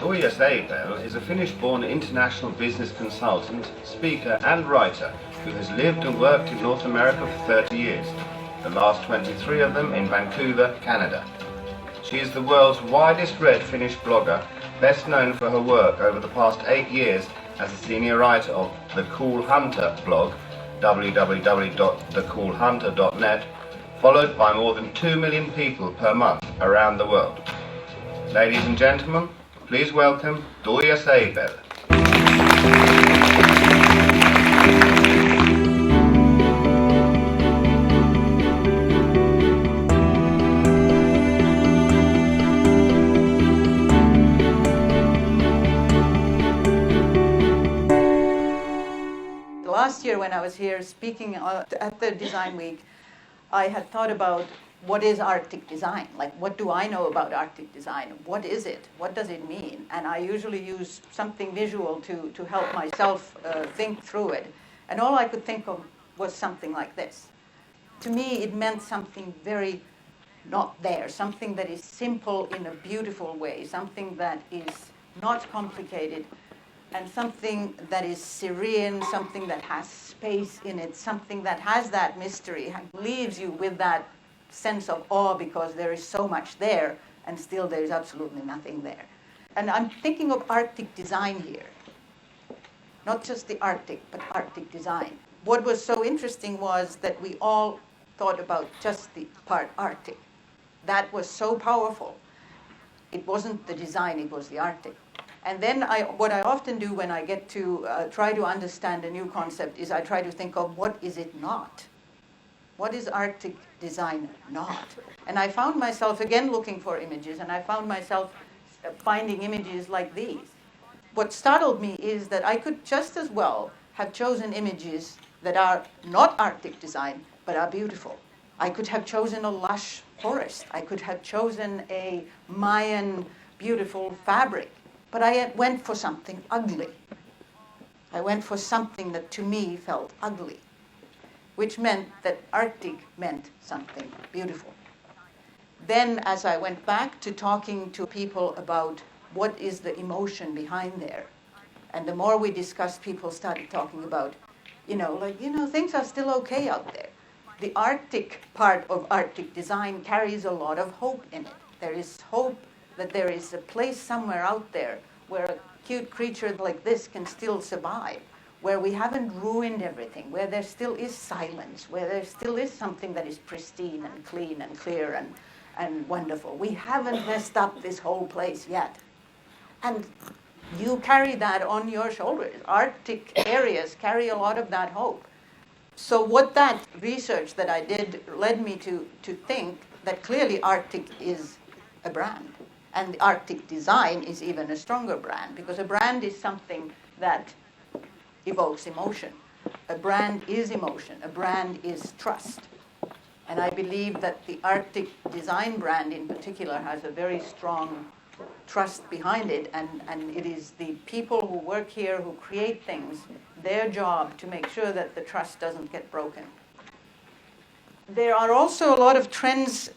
Tuija Seipell is a Finnish-born international business consultant, speaker and writer who has lived and worked in North America for 30 years, the last 23 of them in Vancouver, Canada. She is the world's widest-read Finnish blogger, best known for her work over the past 8 years as a senior writer of The Cool Hunter blog, www.thecoolhunter.net, followed by more than 2 million people per month around the world. Ladies and gentlemen, please welcome Tuija Seipell. Last year when I was here speaking at the Design Week, I had thought about what is Arctic design? Like, what do I know about Arctic design? What is it? What does it mean? And I usually use something visual to help myself think through it. And all I could think of was something like this. To me, it meant something very not there, something that is simple in a beautiful way, something that is not complicated, and something that is serene, something that has space in it, something that has that mystery, leaves you with that sense of awe because there is so much there and still there is absolutely nothing there. And I'm thinking of Arctic design here. Not just the Arctic, but Arctic design. What was so interesting was that we all thought about just the part Arctic. That was so powerful. It wasn't the design, it was the Arctic. And then what I often do when I get to try to understand a new concept is I try to think of what is it not? What is Arctic design not? And I found myself again looking for images, and I found myself finding images like these. What startled me is that I could just as well have chosen images that are not Arctic design, but are beautiful. I could have chosen a lush forest. I could have chosen a Mayan beautiful fabric. But I went for something ugly. I went for something that to me felt ugly, which meant that Arctic meant something beautiful. Then as I went back to talking to people about what is the emotion behind there, and the more we discussed, people started talking about, things are still okay out there. The Arctic part of Arctic design carries a lot of hope in it. There is hope that there is a place somewhere out there where a cute creature like this can still survive, where we haven't ruined everything, where there still is silence, where there still is something that is pristine and clean and clear and wonderful. We haven't messed up this whole place yet. And you carry that on your shoulders. Arctic areas carry a lot of that hope. So what that research that I did led me to think that clearly Arctic is a brand. And the Arctic design is even a stronger brand, because a brand is something that evokes emotion. A brand is emotion. A brand is trust. And I believe that the Arctic design brand in particular has a very strong trust behind it, and it is the people who work here, who create things, their job to make sure that the trust doesn't get broken. There are also a lot of trends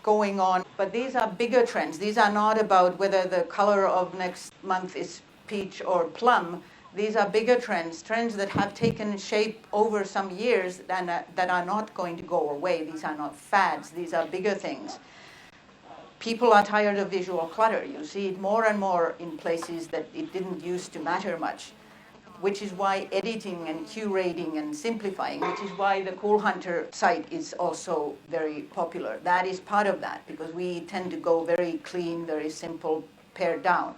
going on, but these are bigger trends. These are not about whether the color of next month is peach or plum. These are bigger trends that have taken shape over some years and that are not going to go away. These are not fads. These are bigger things. People are tired of visual clutter. You see it more and more in places that it didn't used to matter much, which is why editing and curating and simplifying, which is why the Cool Hunter site is also very popular. That is part of that, because we tend to go very clean, very simple, pared down.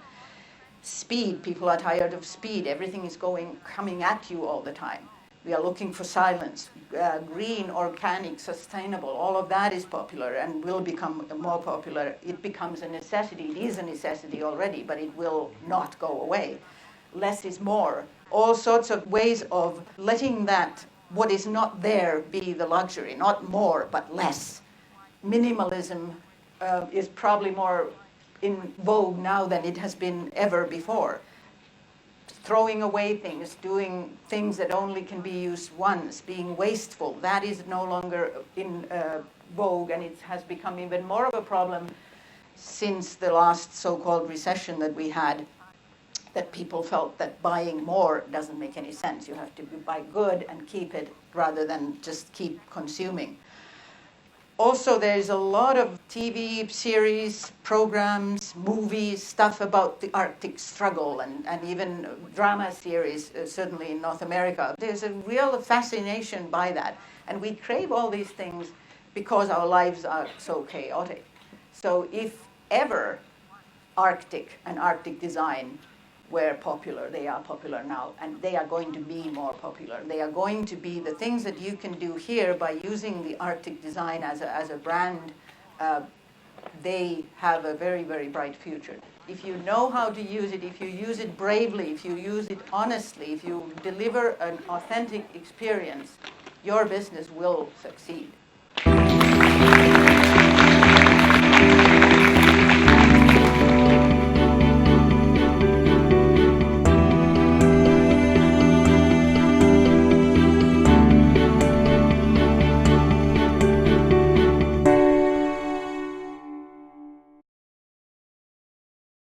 Speed, people are tired of speed. Everything is coming at you all the time. We are looking for silence. Green, organic, sustainable, all of that is popular and will become more popular. It becomes a necessity. It is a necessity already, but it will not go away. Less is more. All sorts of ways of letting that, what is not there, be the luxury. Not more, but less. Minimalism is probably more in vogue now than it has been ever before. Throwing away things, doing things that only can be used once, being wasteful, that is no longer in vogue, and it has become even more of a problem since the last so-called recession that we had, that people felt that buying more doesn't make any sense. You have to buy good and keep it rather than just keep consuming. Also, there's a lot of TV series, programs, movies, stuff about the Arctic struggle, and even drama series, certainly in North America. There's a real fascination by that. And we crave all these things because our lives are so chaotic. So if ever Arctic and Arctic design were popular, they are popular now, and they are going to be more popular. They are going to be the things that you can do here by using the Arctic design as a brand. They have a very, very bright future. If you know how to use it, if you use it bravely, if you use it honestly, if you deliver an authentic experience, your business will succeed.